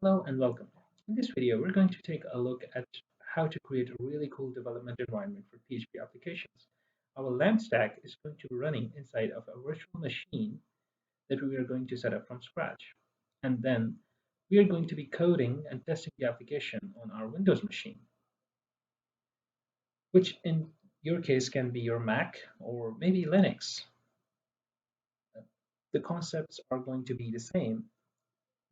Hello and welcome. In this video, we're going to take a look at how to create a really cool development environment for PHP applications. Our LAMP stack is going to be running inside of a virtual machine that we are going to set up from scratch. And then we are going to be coding and testing the application on our Windows machine, which in your case can be your Mac or maybe Linux. The concepts are going to be the same,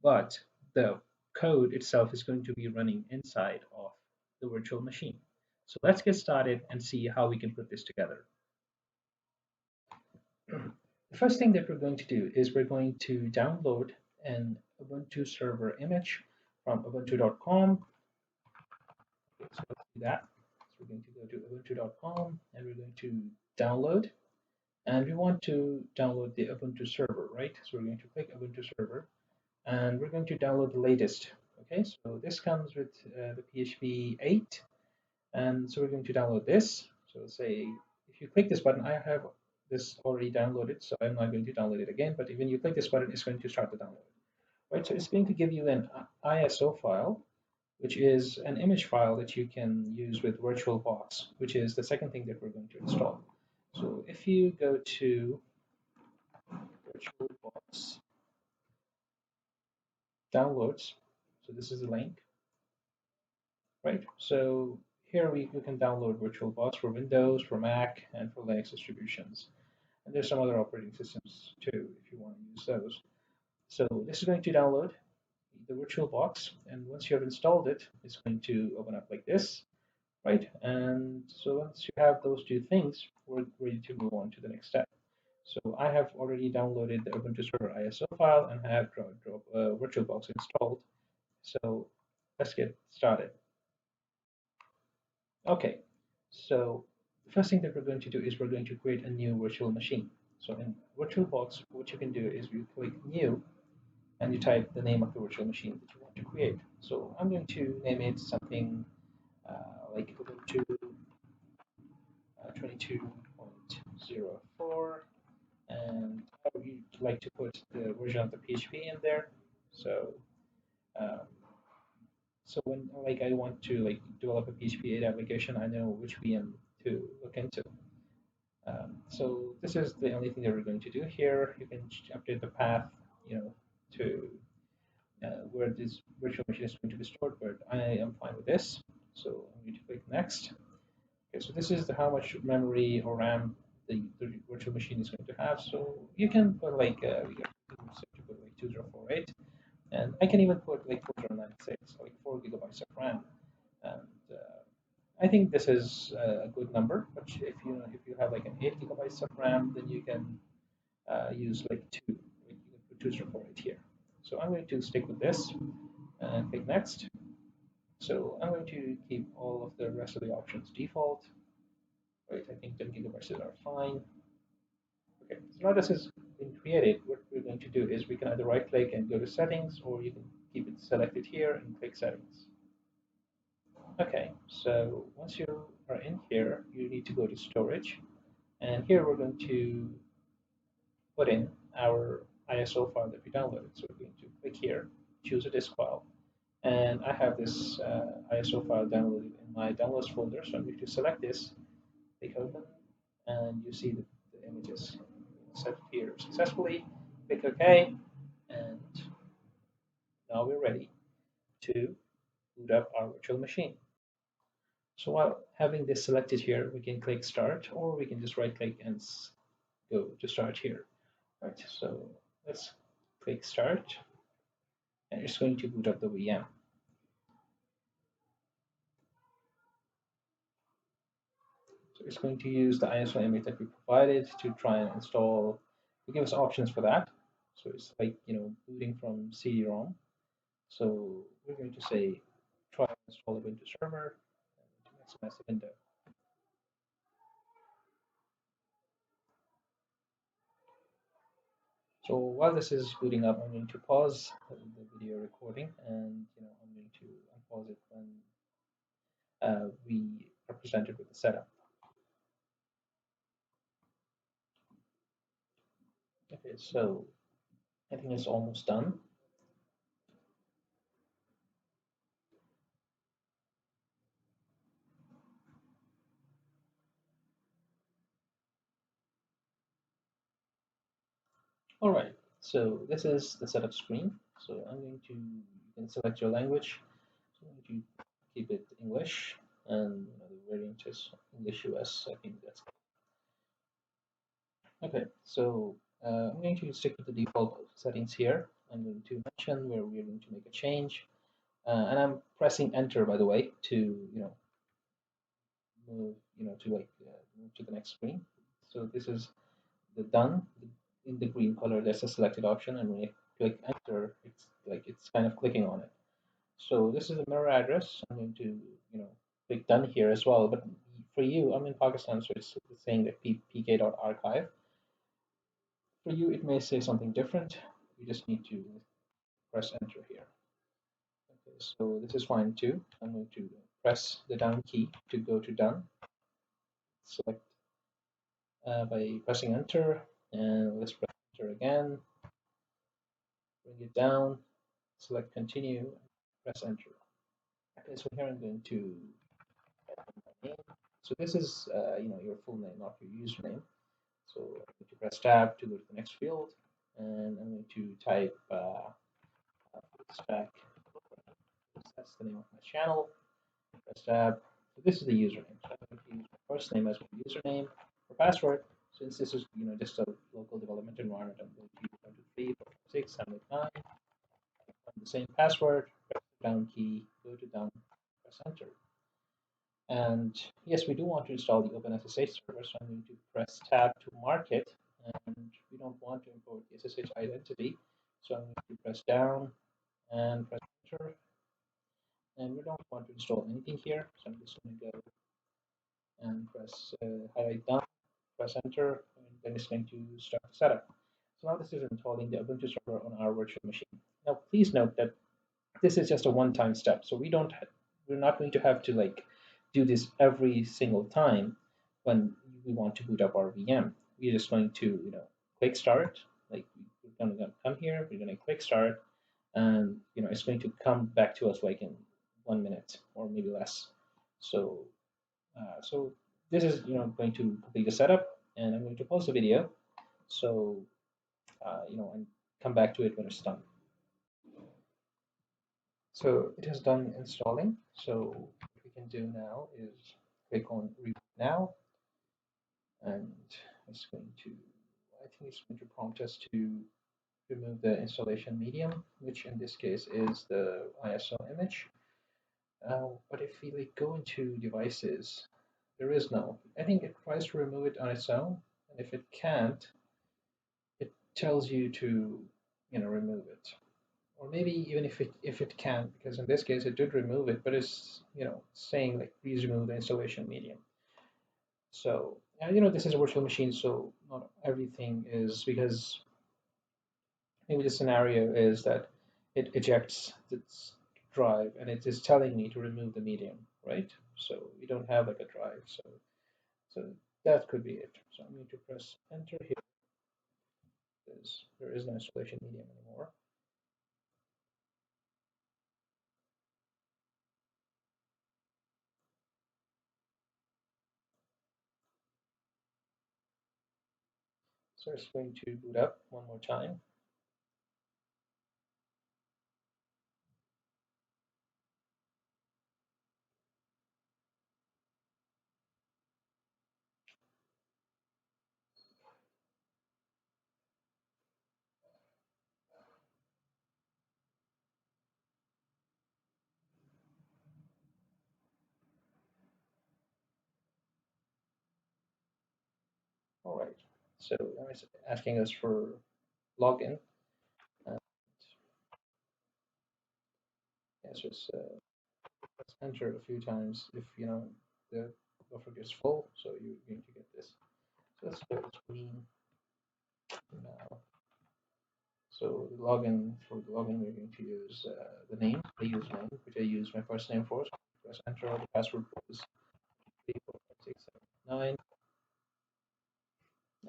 but the code itself is going to be running inside of the virtual machine. So let's get started and see how we can put this together. The first thing that we're going to do is we're going to download an Ubuntu server image from ubuntu.com. Okay, so let's do that. So we're going to go to ubuntu.com and we're going to download. And we want to download the Ubuntu server, right? So we're going to click Ubuntu server and we're going to download the latest. Okay, so this comes with the PHP 8, and so we're going to download this. So say if you click this button, I have this already downloaded, so I'm not going to download it again. But when you click this button, it's going to start the download. Right, so it's going to give you an ISO file, which is an image file that you can use with VirtualBox, which is the second thing that we're going to install. So if you go to VirtualBox downloads, so this is the link, right? So here you can download VirtualBox for Windows, for Mac, and for Linux distributions. And there's some other operating systems too, if you want to use those. So this is going to download the VirtualBox, and once you have installed it, it's going to open up like this, right? And so once you have those two things, we're ready to move on to the next step. So I have already downloaded the Ubuntu Server ISO file and have VirtualBox installed. So let's get started. Okay, so the first thing that we're going to do is we're going to create a new virtual machine. So in VirtualBox, what you can do is you click New, and you type the name of the virtual machine that you want to create. So I'm going to name it something like Ubuntu 22.04, and I would like to put the version of the PHP in there. So um, so when I want to develop a PHP 8 application, I know which VM to look into. So this is the only thing that we're going to do here. You can update the path, to where this virtual machine is going to be stored, but I am fine with this. So I'm going to click next. Okay, so this is how much memory or RAM the virtual machine is going to have. So you can put we got to put like 2048, and I can even put like 4096, like 4 GB of RAM. And I think this is a good number. But if you have like an 8 GB of RAM, then you can use like two. Like you can put 2048 here. So I'm going to stick with this and click next. So I'm going to keep all of the rest of the options default. Right, I think 10 GB are fine. Okay, so now this has been created. What we're going to do is we can either right click and go to settings, or you can keep it selected here and click settings. Okay, so once you are in here, you need to go to storage. And here we're going to put in our ISO file that we downloaded. So we're going to click here, choose a disk file. And I have this ISO file downloaded in my downloads folder. So I'm going to select this, click open, and you see the images set here successfully. Click OK, and now we're ready to boot up our virtual machine. So while having this selected here, we can click Start, or we can just right click and go to Start here. Right, so let's click Start, and it's going to boot up the VM. So it's going to use the ISO image that we provided to try and install, to give us options for that. So it's like, booting from CD-ROM. So we're going to say try and install Ubuntu server to maximize the window. So while this is booting up, I'm going to pause the video recording, and I'm going to unpause it when we are presented with the setup. Okay, so I think it's almost done. All right, so this is the setup screen. So I'm going to, you can select your language. So I'm going to keep it English, and the variant is English US. I think that's okay. So I'm going to stick with the default settings here. I'm going to mention where we're going to make a change, and I'm pressing enter, by the way, to move, move to the next screen. So this is the done in the green color. There's a selected option, and when you click enter, it's kind of clicking on it. So this is the mirror address. I'm going to click done here as well. But for you, I'm in Pakistan, so it's saying that pk.archive. For you, it may say something different. You just need to press enter here. Okay, so this is fine too. I'm going to press the down key to go to done. Select by pressing enter, and let's press enter again. Bring it down. Select continue. Press enter. Okay, so here I'm going to type in my name. So this is your full name, not your username. So I'm going to press tab to go to the next field, and I'm going to type stack. That's the name of my channel. Press tab. So this is the username. So I'm going to use my first name as my username. For password, since this is just a local development environment, I'm going to use 1, 2, 3, 4, 5, 6, 7, 8, 9. The same password. Press the down key. Go to done. Press enter. And yes, we do want to install the OpenSSH server, so I'm going to press tab to mark it. And we don't want to import the SSH identity, so I'm going to press down and press enter. And we don't want to install anything here, so I'm just going to go and press highlight done, press enter, and then it's going to start the setup. So now this is installing the Ubuntu server on our virtual machine. Now, please note that this is just a one-time step, so we're not going to have to do this every single time when we want to boot up our VM. We're just going to click start. Like, we're going to come here, we're going to click start, and it's going to come back to us like in 1 minute or maybe less. So this is going to complete the setup, and I'm going to pause the video, so and come back to it when it's done. So it has done installing. So what we can do now is click on reboot now, and it's going to, I think it's going to prompt us to remove the installation medium, which in this case is the ISO image. But if we go into devices, there is no. I think it tries to remove it on its own, and if it can't, it tells you to remove it. Or maybe even if it can, because in this case it did remove it, but it's saying like please remove the installation medium. So this is a virtual machine, so not everything is, because maybe the scenario is that it ejects its drive and it is telling me to remove the medium, right? So we don't have like a drive, so that could be it. So I'm going to press enter here because there is no installation medium anymore. So it's going to boot up one more time. All right. So now it's asking us for login. And yes, just let's enter a few times if the buffer gets full. So you're going to get this. So let's go to screen now. So the login, for the login, we're going to use the name, the username, which I use my first name for. So press enter. The password is 34567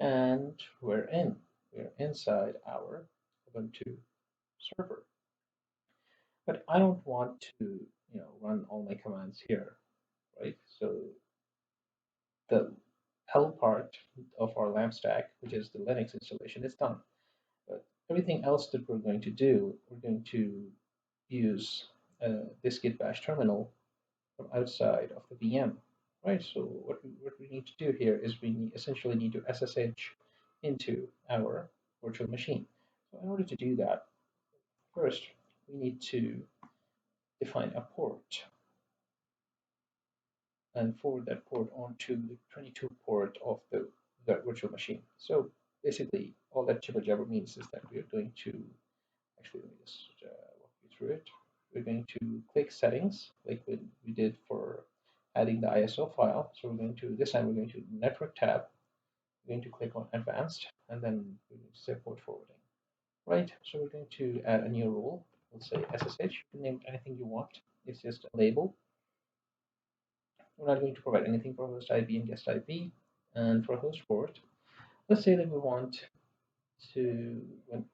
and we're in. We're inside our Ubuntu server. But I don't want to, run all my commands here, right? So the L part of our LAMP stack, which is the Linux installation, is done. But everything else that we're going to do, we're going to use this git bash terminal from outside of the VM, right? So what we need to do here is essentially need to SSH into our virtual machine. So in order to do that, first we need to define a port and forward that port onto the 22 port of the virtual machine. So basically, all that jibber jabber means is that we're going to actually let me just walk you through it. We're going to click settings like we did for adding the ISO file. So we're going to this time we're going to network tab. We're going to click on advanced and then we're going to say port forwarding. Right. So we're going to add a new rule. We'll say SSH. You can name anything you want. It's just a label. We're not going to provide anything for host IP and guest IP. And for host port, let's say that we want to,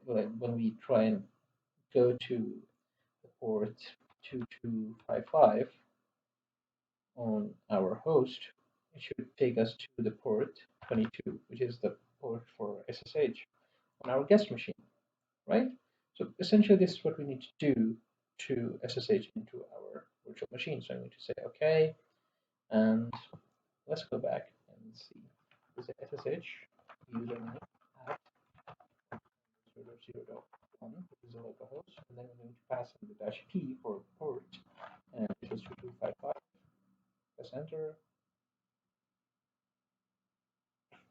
when we try and go to the port 2255 on our host, it should take us to the port 22, which is the port for SSH on our guest machine, right? So essentially, this is what we need to do to SSH into our virtual machine. So I'm going to say OK, and let's go back and see. Is it SSH username at 0.0.1, which is a local host, and then we're going to pass in the dash p for port, and it is 2255. Press enter.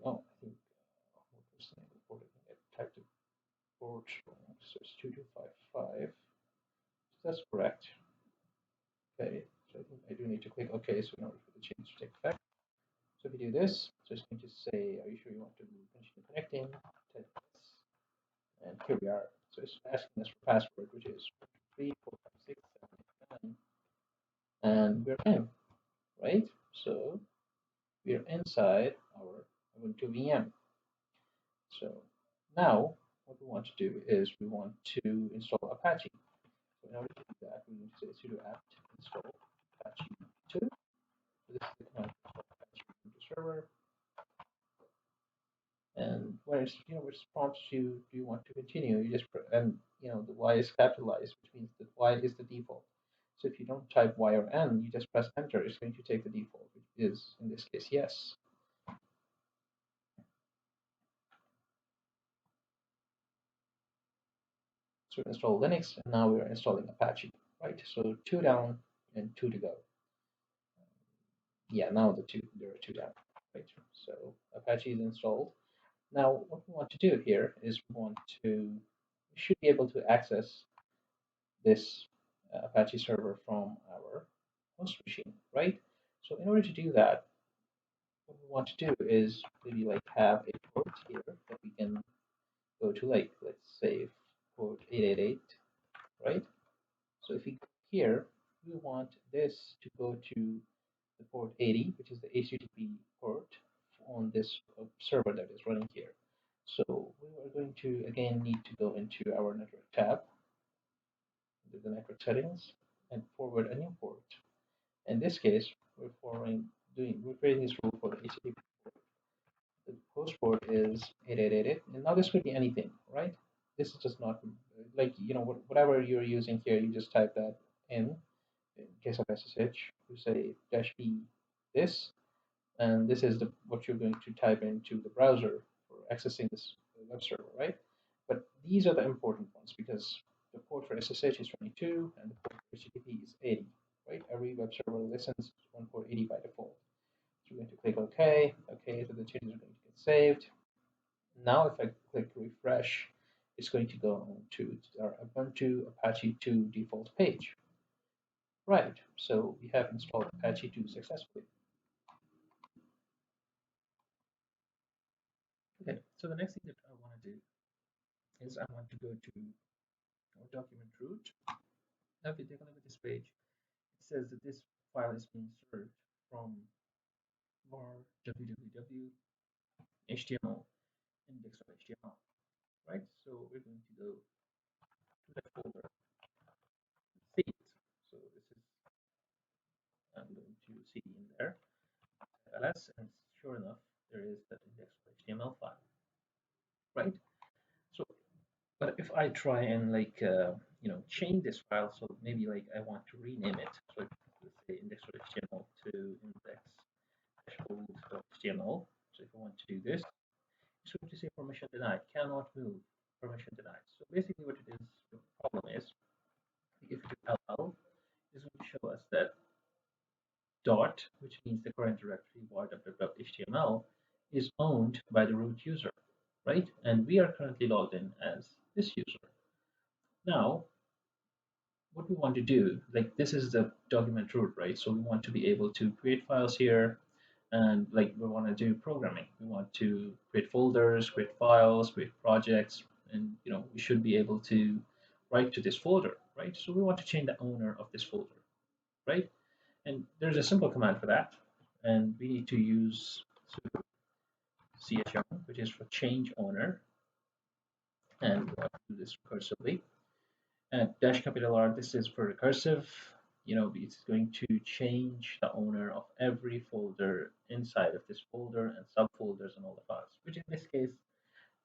Oh, I think what was the name of the port? I think I typed the port wrong, so it's 2255. So that's correct. Okay, so I think I do need to click OK so in order for the change to take effect. So if you do this, so it's going to say, are you sure you want to continue connecting? Type this, and here we are. So it's asking us for password, which is 3, 4, 5, 6, 7, 8, 9, and we're in, right? So we're inside our Ubuntu VM. So now what we want to do is we want to install Apache. So in order to do that, we need to say sudo apt install Apache 2. So this is the command to install Apache Ubuntu server. And when it's, which prompts you, do you want to continue? You just and the Y is capitalized, which means that Y is the default. So if you don't type Y or N, you just press enter. It's going to take the default, which is in this case yes. So we install Linux, and now we are installing Apache, right? So 2 down and 2 to go. Yeah, now there are 2 down, right? So Apache is installed. Now what we want to do here is we should be able to access this Apache server from our host machine, right? So in order to do that, what we want to do is maybe like have a port here that we can go to, like let's say port 888, right? So if we go here, we want this to go to the port 80, which is the HTTP port on this server that is running here. So we are going to again need to go into our network tab, into the network settings, and forward a new port. In this case, we're creating this rule for the HTTP port. The host port is 8888, and now this could be anything, right? This is just not like whatever you're using here. You just type that in. In case of SSH, you say -b this, and this is what you're going to type into the browser for accessing this web server, right? But these are the important ones because the port for SSH is 22 and the port for HTTP is 80, right? Every web server listens to one port 80 by default. So we're going to click OK. OK, so the changes are going to get saved. Now if I click refresh, it's going to go to our Ubuntu Apache 2 default page. Right, so we have installed Apache 2 successfully. Okay, so the next thing that I want to do is I want to go to our document root. Now if you take a look at this page, it says that this file is being served from var www html index.html, right? So we're going to go to that folder, see it. So this is, I'm going to cd in there, ls, and sure enough, there is that index.html file, right? So But if I try and change this file, so maybe like I want to rename it, so let's say index.html to index-old.html. So if I want to do this, it's going to say permission denied, cannot move, permission denied. So basically what it is, the problem is, if you do ll, it's going to show us that dot, which means the current directory var.html, is owned by the root user, right? And we are currently logged in as this user. Now, what we want to do, like this is the document root, right? So we want to be able to create files here, and like we want to do programming. We want to create folders, create files, create projects, and we should be able to write to this folder, right? So we want to change the owner of this folder, right? And there's a simple command for that, and we need to use sudo chown, which is for change owner, and we want to do this recursively. And dash capital R, this is for recursive. It's going to change the owner of every folder inside of this folder and subfolders and all the files, which in this case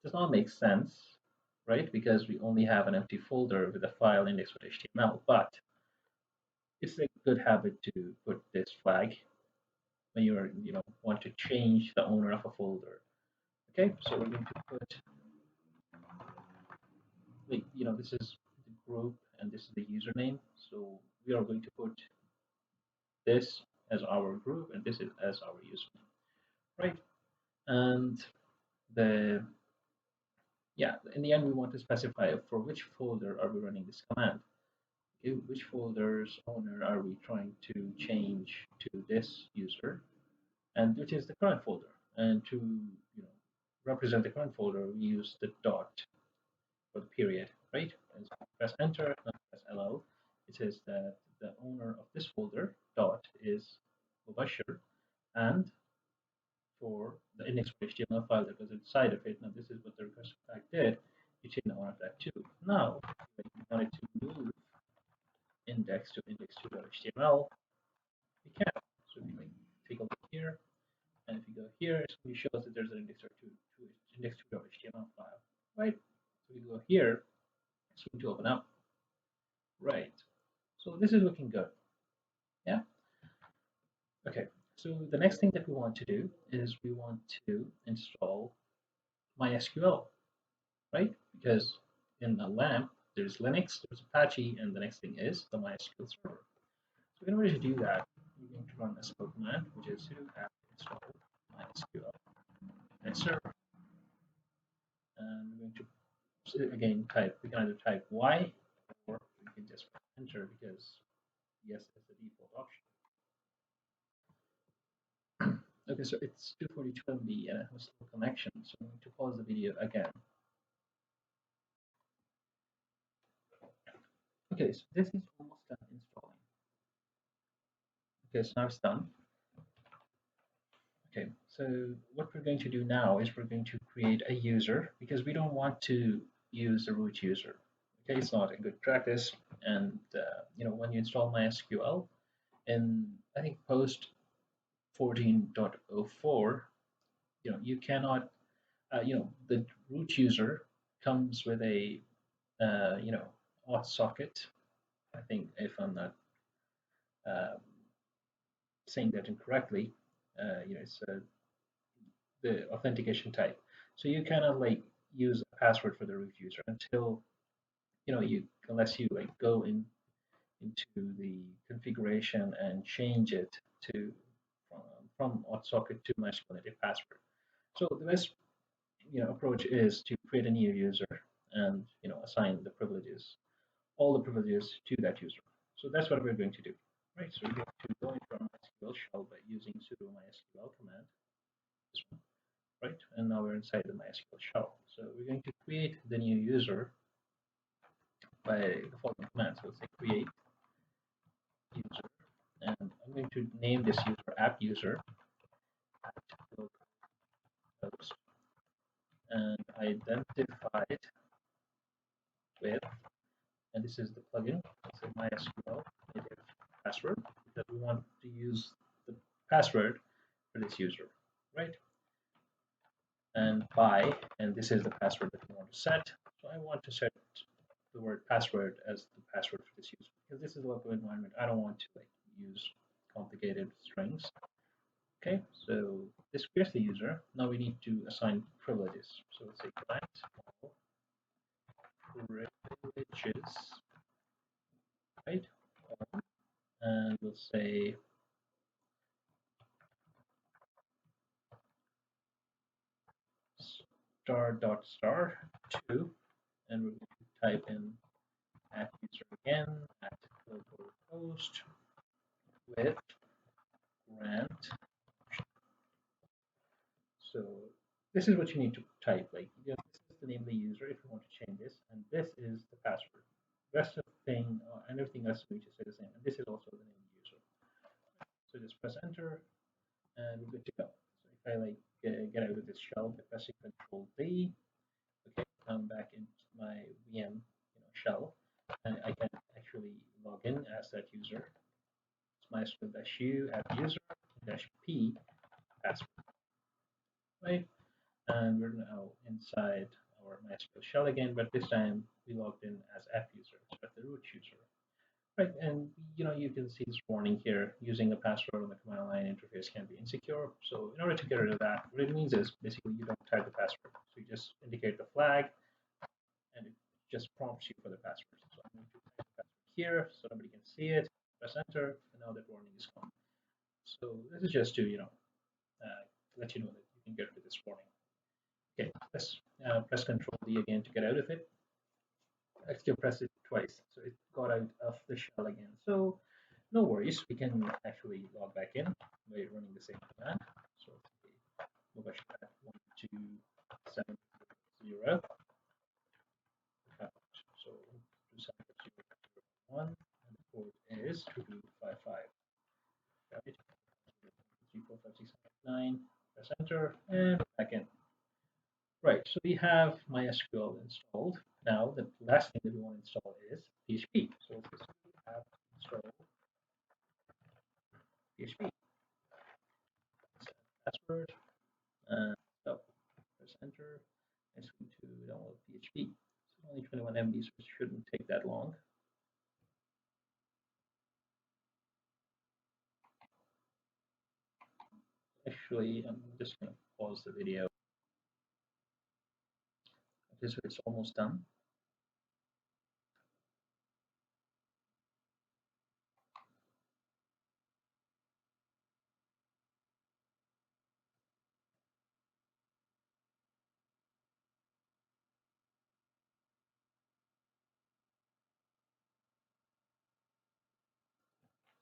does not make sense, right? Because we only have an empty folder with a file index.html, but it's a good habit to put this flag when want to change the owner of a folder. Okay, so we're going to put, this is the group and this is the username. So we are going to put this as our group and this is as our username, right? And the yeah, in the end, we want to specify for which folder are we running this command. Okay, which folder's owner are we trying to change to this user, and which is the current folder. And to represent the current folder, we use the dot for the period, right? And so press enter, not press ll. It says that the owner of this folder dot is Mubashir, and for the index.html file that was inside of it. Now this is what the recursive tag did. You change the owner of that too. Now, when you wanted to move index to index2.html, we can. So if you take a look here, and if you go here, it shows that there's an index2.html file, right? So we go here, it's going to open up, right? So this is looking good, yeah. Okay. So the next thing that we want to do is we want to install MySQL, right? Because in a LAMP, there's Linux, there's Apache, and the next thing is the MySQL server. So in order to do that, we're going to run a SQL command, which is sudo apt install MySQL and server. And we're going to, again, we can either type Y or we can just press enter because yes is the default option. Okay, so it's 242 MB and it has slow connection, so I'm going to pause the video again. Okay, so this is almost done installing. Okay, so now it's done. Okay, so what we're going to do now is we're going to create a user because we don't want to use the root user. Okay, it's not a good practice. And when you install MySQL, and I think post 14.04, you cannot, the root user comes with a, auth socket. I think if I'm not um, saying that incorrectly, it's the authentication type. So you cannot use a password for the root user until unless you go into the configuration and change it to from auth socket to MySQL native password. So the best approach is to create a new user and assign the privileges, all the privileges to that user. So that's what we're going to do. Right, so we're going to go into our MySQL shell by using sudo MySQL command, this one, right? And now we're inside the MySQL shell. So we're going to create the new user by the following command. So let's say create user, and I'm going to name this user app user at localhost and identify it with, and this is the plugin, let's say MySQL native password, because we want to use the password for this user, right? And by, and this is the password that we want to set. So I want to set the word password as the password for this user because this is a local environment. I don't want to like use complicated strings. Okay, so this creates the user. Now we need to assign privileges. So let's say client privileges, right? And we'll say star dot star two, and we're going to type in at user again at localhost with grant. So this is what you need to type. Like, this is the name of the user if you want to change this, and this is the password. Rest of the thing and everything else we just say the same. And this is also the name of the user. So just press enter, and we're good to go. So if I like get out of this shell by pressing Control D, okay, I'm back in my VM shell, and I can actually log in as that user. It's MySQL-u app user -p password, right? And we're now inside our MySQL shell again, but this time we logged in as app user, so the root user, right? And you can see this warning here: using a password on the command line interface can be insecure. So in order to get rid of that, what it means is basically you don't type the password, so you just indicate the flag, and it just prompts you for the password. So I'm going to type the password here, so nobody can see it. Press enter, and now that warning is gone. So this is just to let you know that you can get rid of this warning. Okay, let's press Control D again to get out of it. I still press it twice, so it got out of the shell again. So no worries, we can actually log back in by running the same command. So let's see, at 127.0 account. So 127.0.1, and the port is 2255. Got it. 34569. Press enter and back in. Right, so we have MySQL installed. Now, the last thing that we want to install is PHP. So let's just have install PHP. Password. So press enter. It's going to download PHP. It's only 21 MB, so it shouldn't take that long. Actually, I'm just going to pause the video. Okay, so it's almost done.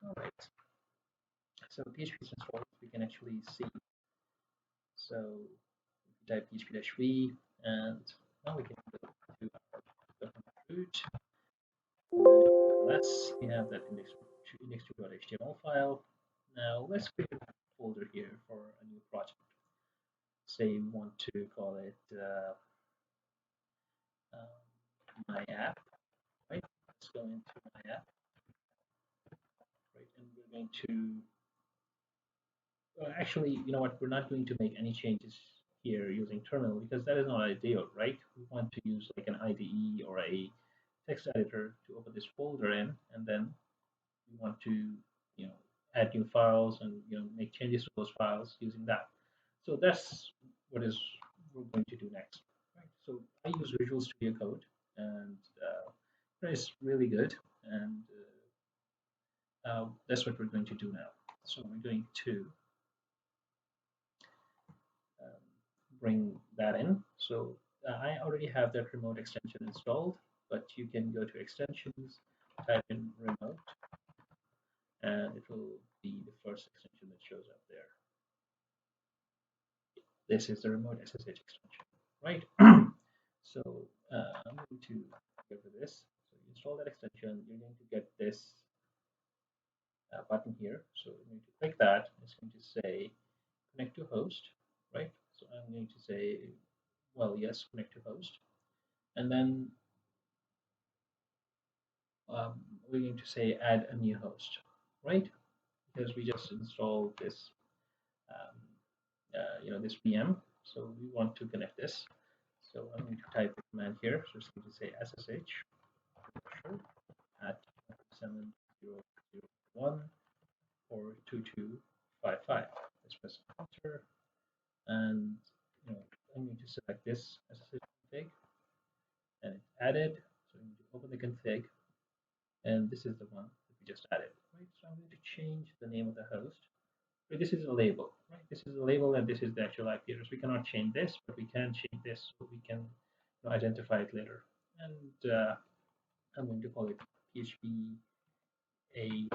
All right. So PHP is installed. We can actually see. So type php-v, and now we can go to our document root. And ls, we have that index2.html file. Now let's create a folder here for a new project. Say we want to call it my app, right? Let's go into my app, right? And we're going to actually, you know what? We're not going to make any changes here using terminal because that is not ideal, right? We want to use like an IDE or a text editor to open this folder in, and then we want to, add new files and make changes to those files using that. So that's what is we're going to do next. Right? So I use Visual Studio Code, and it's really good, and that's what we're going to do now. So we're going to um, bring that in. So I already have that remote extension installed, but you can go to extensions, type in remote, and it will be the first extension that shows up there. This is the remote SSH extension, right? So I'm going to go to this. So you install that extension, you're going to get this button here. So I'm going to click that. It's going to say connect to host, right? So I'm going to say, well, yes, connect to host. And then we're going to say add a new host, right? Because we just installed this, this VM. So we want to connect this. So I'm going to type the command here. So it's going to say SSH at 7001 or 2255. Let's press enter, and I'm going to select this SSH config, and it's added. So I'm going to open the config, and this is the one that we just added. Right. So I'm going to change the name of the host. So this is a label, right? This is a label, and this is the actual IP address. We cannot change this, but we can change this, so we can identify it later. And I'm going to call it PHP 8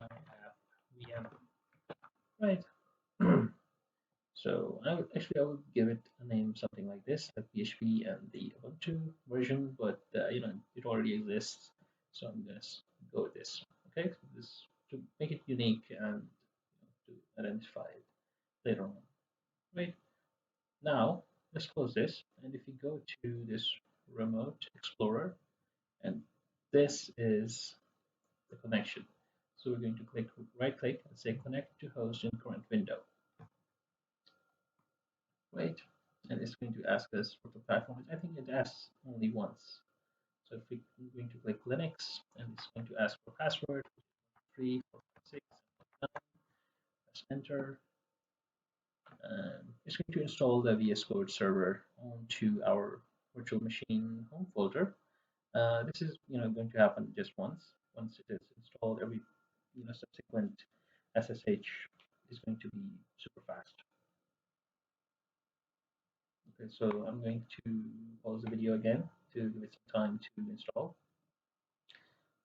app VM, right? So I would give it a name something like this, like PHP and the Ubuntu version, but it already exists, so I'm gonna go with this. Okay, so this to make it unique and to identify it later on. Right now, let's close this, and if you go to this remote explorer, and this is the connection. So we're going to right click and say connect to host in current window. Right, and it's going to ask us for the platform. I think it asks only once. So if we're going to click Linux, and it's going to ask for password 3456, press enter. It's going to install the VS Code server onto our virtual machine home folder. This is going to happen just once. Once it is installed, every subsequent SSH is going to be super fast. Okay, so I'm going to pause the video again to give it some time to install.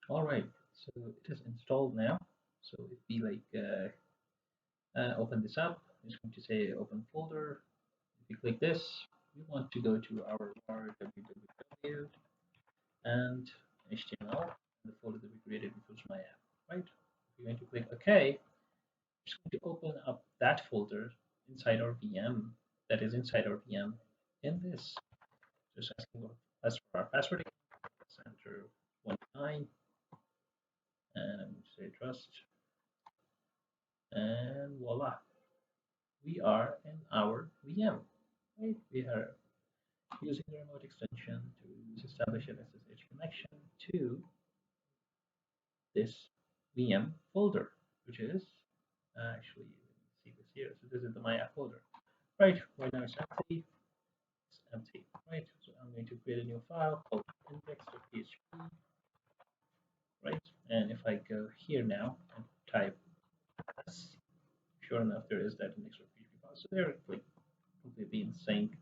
All right, so it is installed now. So if we open this up, it's going to say open folder. If you click this, we want to go to our www and HTML, the folder that we created, which was my app, right? If you're going to click OK, it's going to open up that folder inside our VM, that is inside our VM in this. Just asking us for our password. Let's enter 19, and I'm going to say trust, and voila, we are in our VM. Right? We are using the remote extension to establish an SSH connection to this VM folder, which is actually, let me see this here. So this is the my app folder. Right now it's empty. It's empty. Right. So I'm going to create a new file called index.php. Right. And if I go here now and type this, sure enough, there is that index.php file. So they're like completely in sync,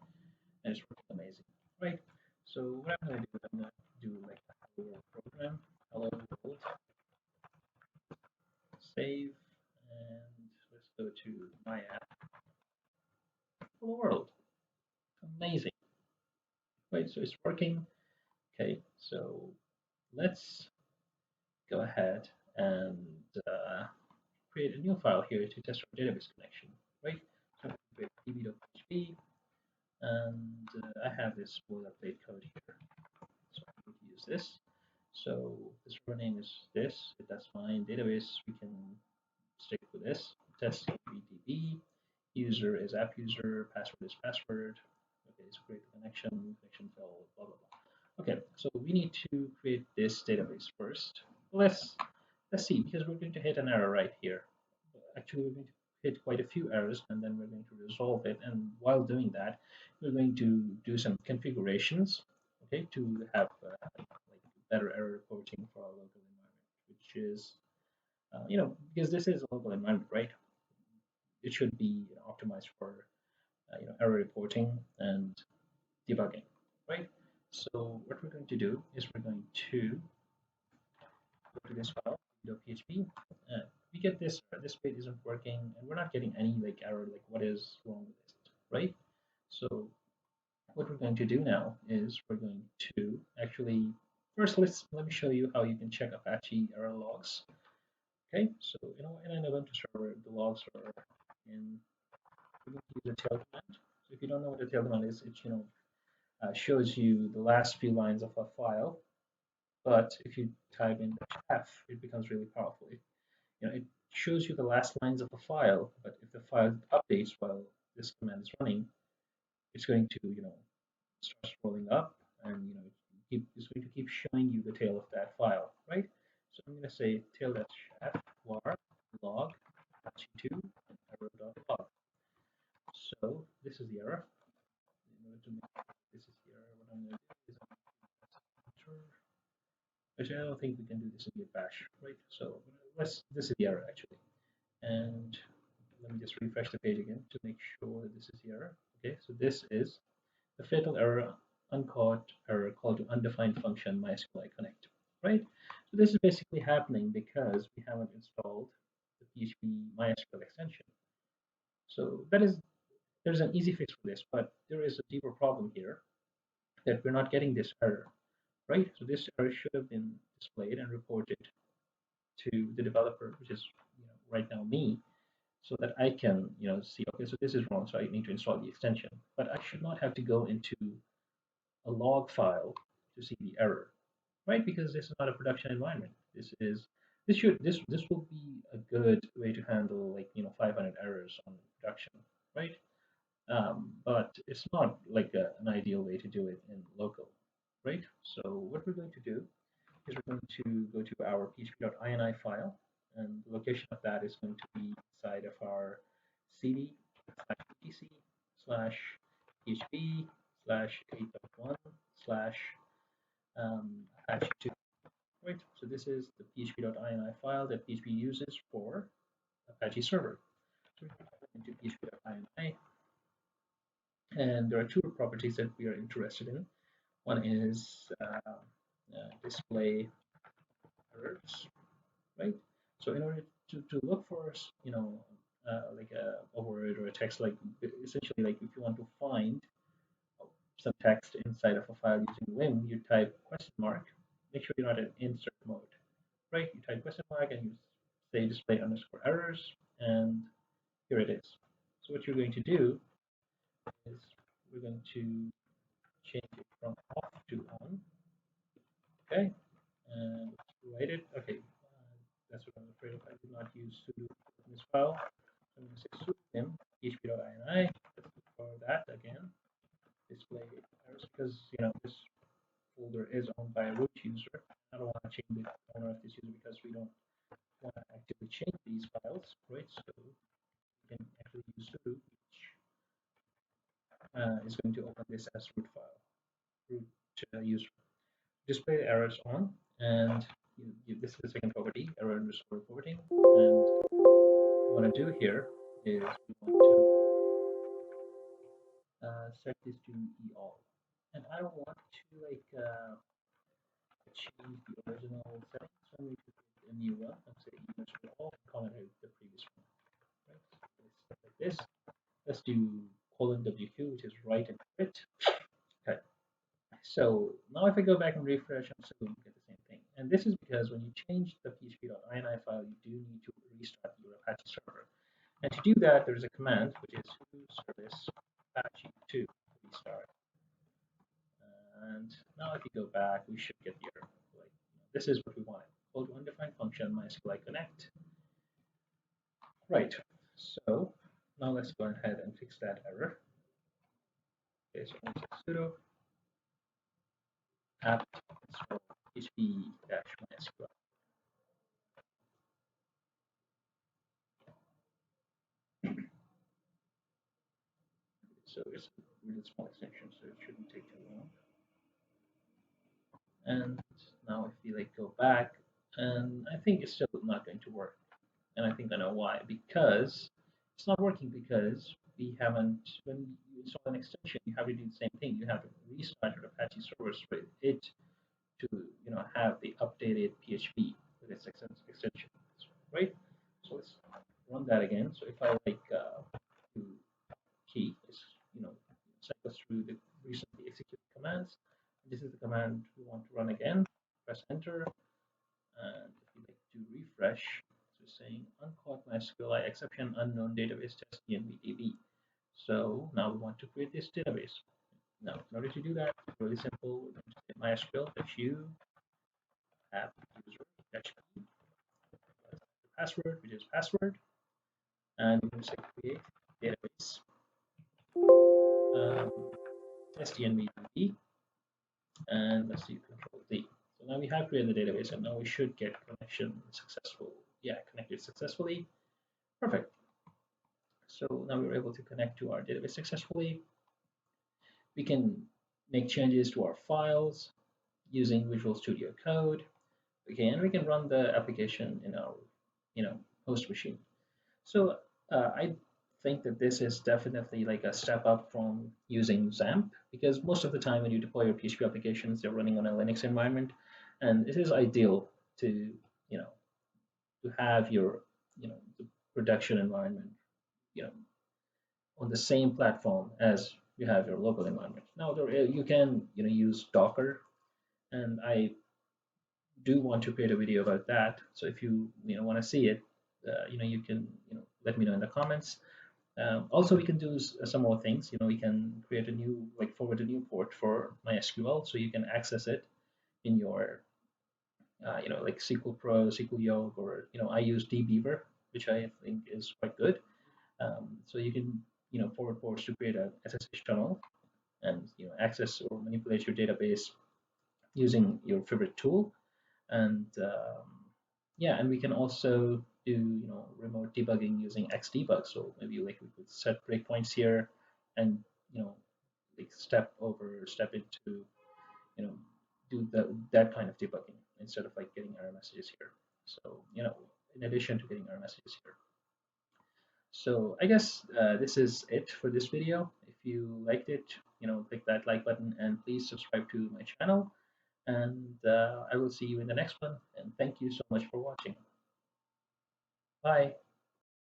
and it's working amazing. Right. So what I'm going to do, I'm going to do like a hello program, hello world, save, and let's go to my app, hello world. Amazing. Right. So it's working. Okay. So let's go ahead and create a new file here to test our database connection, right? So I'm going to create db.php, and I have this boilerplate code here, so I'm going to use this. So the server name is this. If that's fine. Database, we can stick with this. Test db. User is app user. Password is password. Okay, so create the connection failed, blah blah blah. Okay, so we need to create this database first. Let's see, because we're going to hit an error right here. Actually, we're going to hit quite a few errors, and then we're going to resolve it. And while doing that, we're going to do some configurations, okay, to have like better error reporting for our local environment, which is, because this is a local environment, right? It should be optimized for error reporting and debugging, right? So what we're going to do is we're going to go to this file, PHP. We get this page isn't working, and we're not getting any like error, like what is wrong with it, right? So what we're going to do now is we're going to actually first let me show you how you can check Apache error logs. Okay, so in an Ubuntu server, the logs are in. We're going to use the tail command. So if you don't know what the tail command is, it shows you the last few lines of a file. But if you type in -f, it becomes really powerful. It shows you the last lines of a file, but if the file updates while this command is running, it's going to starts rolling up, and it's going to keep showing you the tail of that file, right? So I'm going to say tail-f var log apache2 and error.log. So this is the error. In order to make this is the error, what I'm going to do is I'm going to enter. Actually, I don't think we can do this in the bash, right? So this is the error actually. And let me just refresh the page again to make sure that this is the error. Okay, so this is the fatal error, uncaught error called to undefined function MySQL connect, right? So this is basically happening because we haven't installed the PHP MySQL extension. So there's an easy fix for this, but there is a deeper problem here that we're not getting this error, right? So this error should have been displayed and reported to the developer, which is right now me, so that I can see, okay, so this is wrong, so I need to install the extension. But I should not have to go into a log file to see the error, right? Because this is not a production environment. This will be a good way to handle like 500 errors on production, right? But it's not like an ideal way to do it in local, right? So what we're going to do is we're going to go to our php.ini file, and the location of that is going to be inside of our cd /etc slash php slash 8.1 slash Apache 2, right? So this is the php.ini file that PHP uses for Apache server. So we put into php.ini, and there are two properties that we are interested in. One is display errors, right? So in order to look for, like a word or a text, like essentially like if you want to find some text inside of a file using Vim, you type question mark. Make sure you're not in insert mode, right? You type question mark and you say display underscore errors, and here it is. So what you're going to do is we're going to change it from off to on, okay? And let's write it. Okay, that's what I'm afraid of. I did not use sudo in this file. So I'm going to say sudo vim php.ini. Let's look for that again. Display errors, because this folder is owned by a root user. I don't want to change the owner of this user because we don't want to actively change these files, right? So we can actually use sudo, which is going to open this as root file, root user. Display errors on, and this is the second property, error underscore reporting. And what we want to do here is we want to set this to all. And I don't want to like change the original setting, so I'm going to create a new one and say underscore all and comment out the previous one. Right? So like this. Let's do colon WQ, which is write and quit. Okay. So now if I go back and refresh, I'm still going to get the same thing. And this is because when you change the php.ini file, you do need to restart your Apache server. And to do that, there's a command, which is who service Apache to restart. And now if you go back, we should get the error. Like, this is what we wanted. Call to undefined function MySQL connect. Right. So now let's go ahead and fix that error. Okay, so I'm going to say sudo apt install php-mysql. So it's a really small extension, so it shouldn't take too long. And now if we like go back, and I think it's still not going to work. And I think I know why. Because it's not working because we haven't, when you install an extension, you have to do the same thing. You have to restart your Apache servers for it to have the updated PHP with its extension, right? So let's run that again. So if I like do key, is cycle through the recently executed commands. This is the command we want to run again. Press enter, and if you like to refresh, so saying uncaught MySQL exception unknown database test envdb. So now we want to create this database. Now, in order to do that, it's really simple. We're going to say MySQL-u app user -p, the password, which is password, and we're going to say create database. Um, stnvd, and let's do control D. So now we have created the database, and now we should get connection successful. Yeah, connected successfully. Perfect. So now we're able to connect to our database successfully. We can make changes to our files using Visual Studio Code. Okay, and we can run the application in our, host machine. So I think that this is definitely like a step up from using XAMPP, because most of the time when you deploy your PHP applications, they're running on a Linux environment, and it is ideal to, you know, to have your, the production environment, you know, on the same platform as you have your local environment. Now you can, use Docker, and I do want to create a video about that. So if want to see it, you can, let me know in the comments. Also, we can do some more things. We can create a new, like forward a new port for MySQL, so you can access it in your, like SQL Pro, SQL Yoke, or I use dbeaver, which I think is quite good. So you can, forward ports to create a SSH tunnel and access or manipulate your database using your favorite tool. And yeah, and we can also do remote debugging using Xdebug. So maybe like we could set breakpoints here, and you know like step into you know do that kind of debugging instead of like getting error messages here. So in addition to getting error messages here. So I guess this is it for this video. If you liked it, click that like button, and please subscribe to my channel. And I will see you in the next one. And thank you so much for watching. Bye.